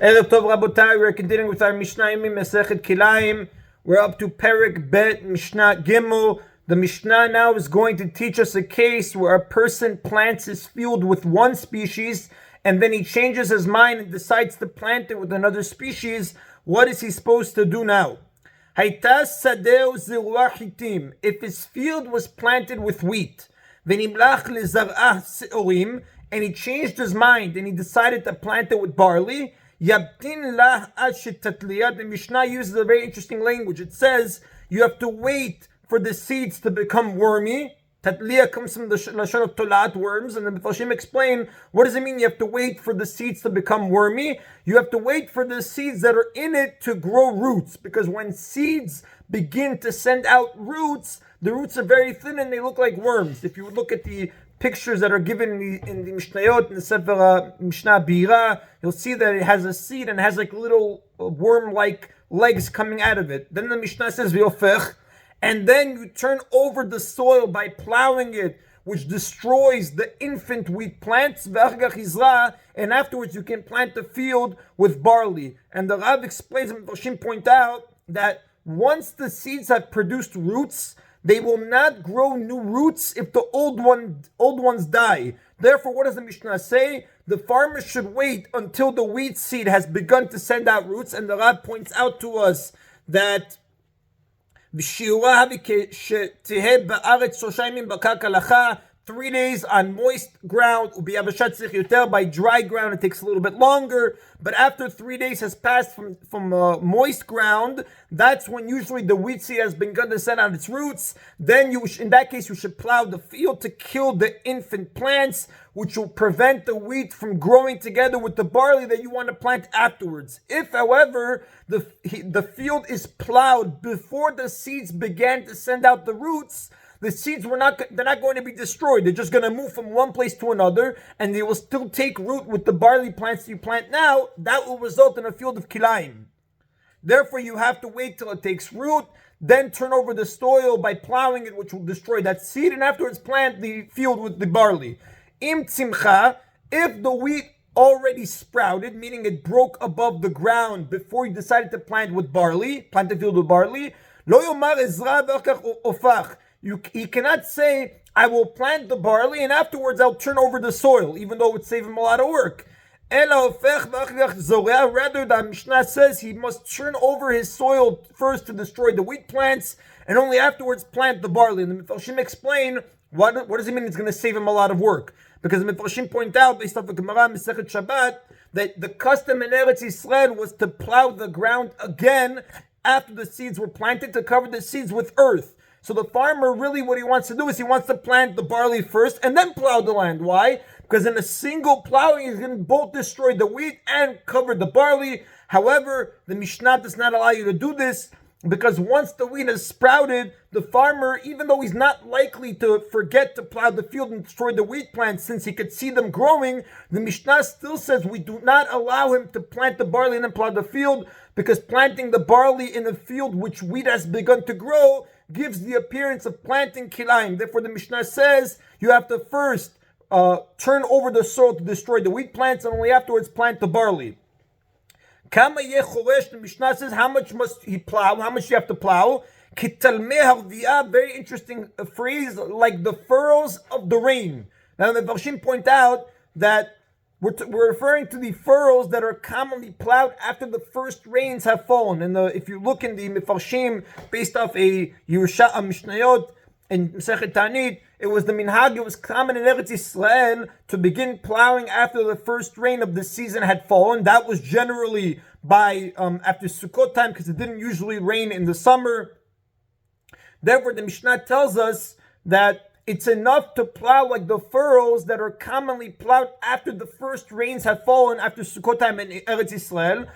Erev Tov Rabotai, we're continuing with our Mishna Yomi Masechet Kilayim. We're up to Perek Bet Mishnah Gimel. The Mishnah now is going to teach us a case where a person plants his field with one species and then he changes his mind and decides to plant it with another species. What is he supposed to do now? Haitas Sadeu Zirua Hitim. If his field was planted with wheat, Venimlach Lizar'ah Seorim, and he changed his mind and he decided to plant it with barley, Yabtin lah ad shetatliyah. The Mishnah uses a very interesting language. It says you have to wait for the seeds to become wormy. Tatliyah comes from the lashon of tolat, worms, and the Mefarshim explain what does it mean. You have to wait for the seeds to become wormy. You have to wait for the seeds that are in it to grow roots, because when seeds begin to send out roots, the roots are very thin and they look like worms. If you would look at the pictures that are given in the Mishnayot, in the Sefer Mishnah Bira, you'll see that it has a seed and has like little worm-like legs coming out of it. Then the Mishnah says, V'yofech, and then you turn over the soil by plowing it, which destroys the infant wheat plants, and afterwards you can plant the field with barley. And the Rav explains, and Mishna point out, that once the seeds have produced roots, they will not grow new roots if the old ones die. Therefore, what does the Mishnah say? The farmer should wait until the wheat seed has begun to send out roots. And the Rab points out to us that 3 days on moist ground, by dry ground it takes a little bit longer, but after 3 days has passed from moist ground, that's when usually the wheat seed has begun to send out its roots. Then in that case you should plow the field to kill the infant plants, which will prevent the wheat from growing together with the barley that you want to plant afterwards. If, however, the field is plowed before the seeds began to send out the roots, the seeds they're not going to be destroyed. They're just going to move from one place to another, and they will still take root with the barley plants you plant now. That will result in a field of Kilayim. Therefore, you have to wait till it takes root, then turn over the soil by plowing it, which will destroy that seed, and afterwards plant the field with the barley. Im tzimcha, if the wheat already sprouted, meaning it broke above the ground before you decided to plant the field with barley, lo yomar ezra v'achach ofach. He cannot say, I will plant the barley and afterwards I'll turn over the soil, even though it would save him a lot of work. Rather, the Mishnah says he must turn over his soil first to destroy the wheat plants and only afterwards plant the barley. And the Mefarshim explain, what does it mean it's going to save him a lot of work? Because the Mefarshim point out, based off the Gemara Masechet Shabbat, that the custom in Eretz Yisrael was to plow the ground again after the seeds were planted, to cover the seeds with earth. So the farmer, really what he wants to do is he wants to plant the barley first and then plow the land. Why? Because in a single plowing, he's going to both destroy the wheat and cover the barley. However, the Mishnah does not allow you to do this, because once the wheat has sprouted, the farmer, even though he's not likely to forget to plow the field and destroy the wheat plants, since he could see them growing, the Mishnah still says we do not allow him to plant the barley and then plow the field, because planting the barley in a field which wheat has begun to grow gives the appearance of planting Kilayim. Therefore, the Mishnah says you have to first turn over the soil to destroy the wheat plants, and only afterwards plant the barley. Kama yeh choresh, the Mishnah says, how much must he plow? How much do you have to plow? Kitalmeh harviyah, very interesting phrase, like the furrows of the rain. Now, the Mefarshim point out that we're referring to the furrows that are commonly plowed after the first rains have fallen. And if you look in the Mefarshim, based off a Mishnayot and Masechet Tanit, it was the minhag, it was common in Eretz Yisrael to begin plowing after the first rain of the season had fallen. That was generally by after Sukkot time, because it didn't usually rain in the summer. Therefore, the Mishnah tells us that it's enough to plow like the furrows that are commonly plowed after the first rains have fallen after Sukkot time in Eretz Yisrael.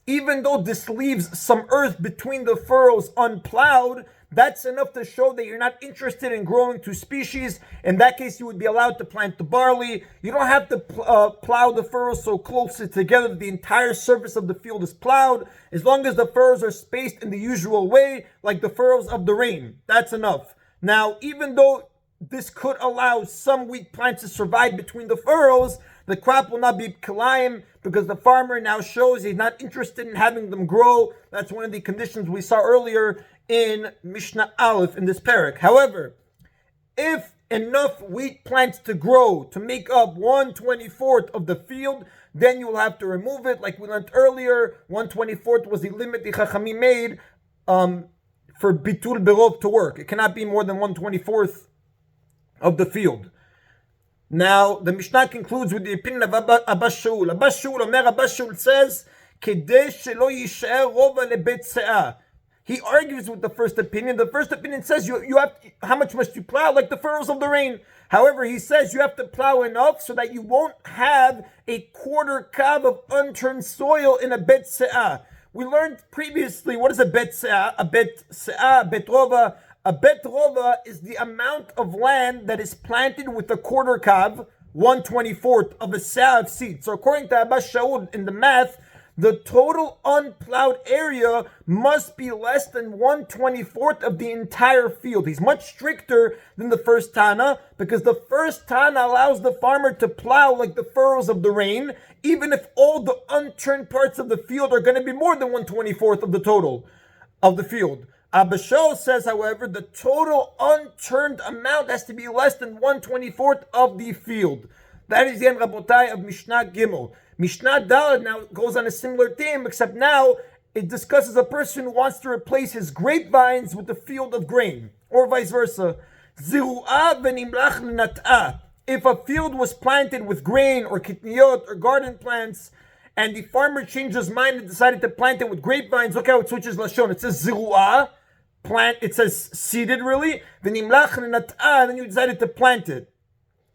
Even though this leaves some earth between the furrows unplowed, that's enough to show that you're not interested in growing two species. In that case, you would be allowed to plant the barley. You don't have to plow the furrows so closely together that the entire surface of the field is plowed. As long as the furrows are spaced in the usual way, like the furrows of the rain, that's enough. Now, even though this could allow some wheat plants to survive between the furrows, the crop will not be Kilayim because the farmer now shows he's not interested in having them grow. That's one of the conditions we saw earlier in Mishna Aleph in this parak. However, if enough wheat plants to grow to make up 1/24 of the field, then you will have to remove it. Like we learned earlier, 1/24 was the limit the Chachamim made for Bitul Berov to work. It cannot be more than 1/24 of the field. Now, the Mishnah concludes with the opinion of Abba Shaul. Abba Shaul says, Kedei shelo yishe'er rova lebet se'ah. He argues with the first opinion. The first opinion says you have how much must you plow? Like the furrows of the rain. However, he says you have to plow enough so that you won't have a quarter kav of unturned soil in a bet se'ah. We learned previously, what is a bet se'ah? A bet se'ah, a bet rova. A bet rova is the amount of land that is planted with a quarter kav, 1/24 of a se'ah of seed. So according to Abba Shaul in the math, the total unplowed area must be less than 1/24 of the entire field. He's much stricter than the first Tana because the first Tana allows the farmer to plow like the furrows of the rain, even if all the unturned parts of the field are going to be more than 1/24 of the total of the field. Abba Shaul says, however, the total unturned amount has to be less than 1/24 of the field. That is the end, Rabotai, of Mishnah Gimel. Mishnah Daled now goes on a similar theme, except now it discusses a person who wants to replace his grapevines with a field of grain, or vice versa. Ziru'ah v'nimlach l'nat'ah. If a field was planted with grain or kitniyot or garden plants, and the farmer changed his mind and decided to plant it with grapevines, look how it switches lashon. It says ziru'ah, plant. It says seeded, really. V'nimlach l'nat'ah, then you decided to plant it.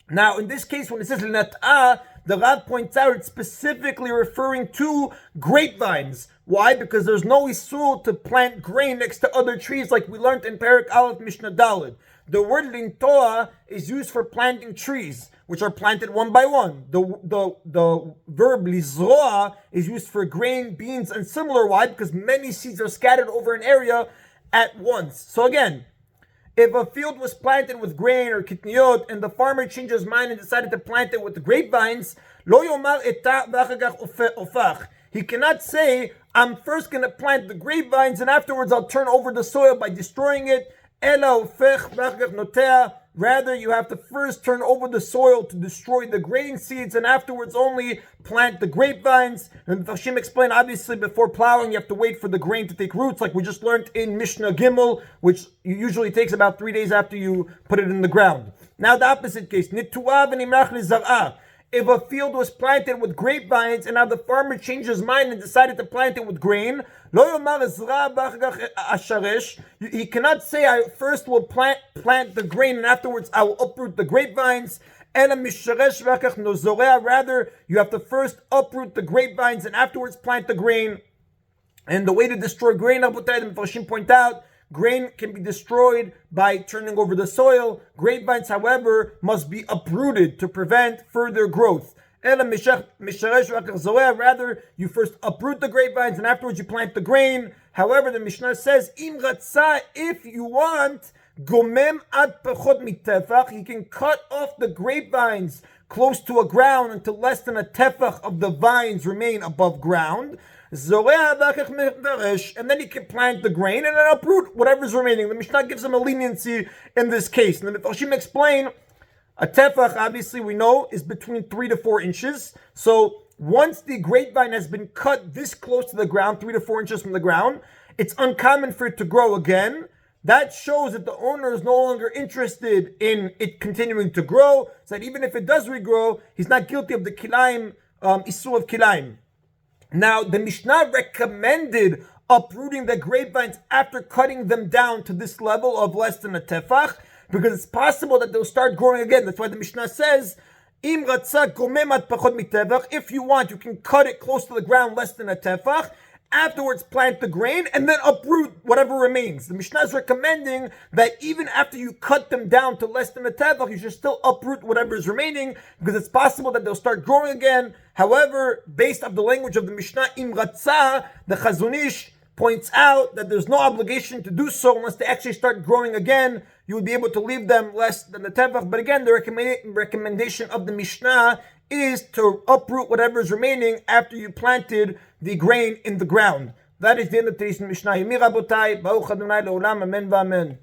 Now, in this case, when it says l'nat'ah, the Rav points out it's specifically referring to grapevines. Why? Because there's no isur to plant grain next to other trees, like we learned in Parak Aleph Mishnah Daled. The word lintoa is used for planting trees, which are planted one by one. The verb lizroa is used for grain, beans, and similar. Why? Because many seeds are scattered over an area at once. So again, if a field was planted with grain or kitniyot and the farmer changed his mind and decided to plant it with the grapevines, lo yomar etah v'achagach ofach. He cannot say, I'm first going to plant the grapevines and afterwards I'll turn over the soil by destroying it. Ela ofech v'achagach notea. Rather, you have to first turn over the soil to destroy the grain seeds and afterwards only plant the grapevines. And the Farshim explained, obviously, before plowing, you have to wait for the grain to take roots, like we just learned in Mishnah Gimel, which usually takes about 3 days after you put it in the ground. Now, the opposite case. Nitu'ah v'nimrach lizar'ah. If a field was planted with grapevines and now the farmer changed his mind and decided to plant it with grain, he cannot say, I first will plant the grain and afterwards I will uproot the grapevines. Rather, you have to first uproot the grapevines and afterwards plant the grain. And the way to destroy grain, the Mepharshim point out, grain can be destroyed by turning over the soil. Grapevines, however, must be uprooted to prevent further growth. Rather, you first uproot the grapevines and afterwards you plant the grain. However, the Mishnah says, if you want, he can cut off the grapevines close to a ground until less than a tefach of the vines remain above ground. And then he can plant the grain and then uproot whatever's remaining. The Mishnah gives him a leniency in this case. And then the Farshim explain, a tefach, obviously we know, is between 3 to 4 inches. So once the grapevine has been cut this close to the ground, 3 to 4 inches from the ground, it's uncommon for it to grow again. That shows that the owner is no longer interested in it continuing to grow. So that even if it does regrow, he's not guilty of the Kilayim, Isur of Kilayim. Now, the Mishnah recommended uprooting the grapevines after cutting them down to this level of less than a tefach, because it's possible that they'll start growing again. That's why the Mishnah says, if you want, you can cut it close to the ground, less than a tefach, afterwards plant the grain, and then uproot whatever remains. The Mishnah is recommending that even after you cut them down to less than a tefach, you should still uproot whatever is remaining, because it's possible that they'll start growing again. However, based on the language of the Mishnah, im ratza, the Chazon Ish points out that there's no obligation to do so unless they actually start growing again. You would be able to leave them less than the tefach. But again, the recommendation of the Mishnah is to uproot whatever is remaining after you planted the grain in the ground. That is the end of today's Mishna Yomi, Rabotai. Baruch Adonai Leolam, Amen v'Amen.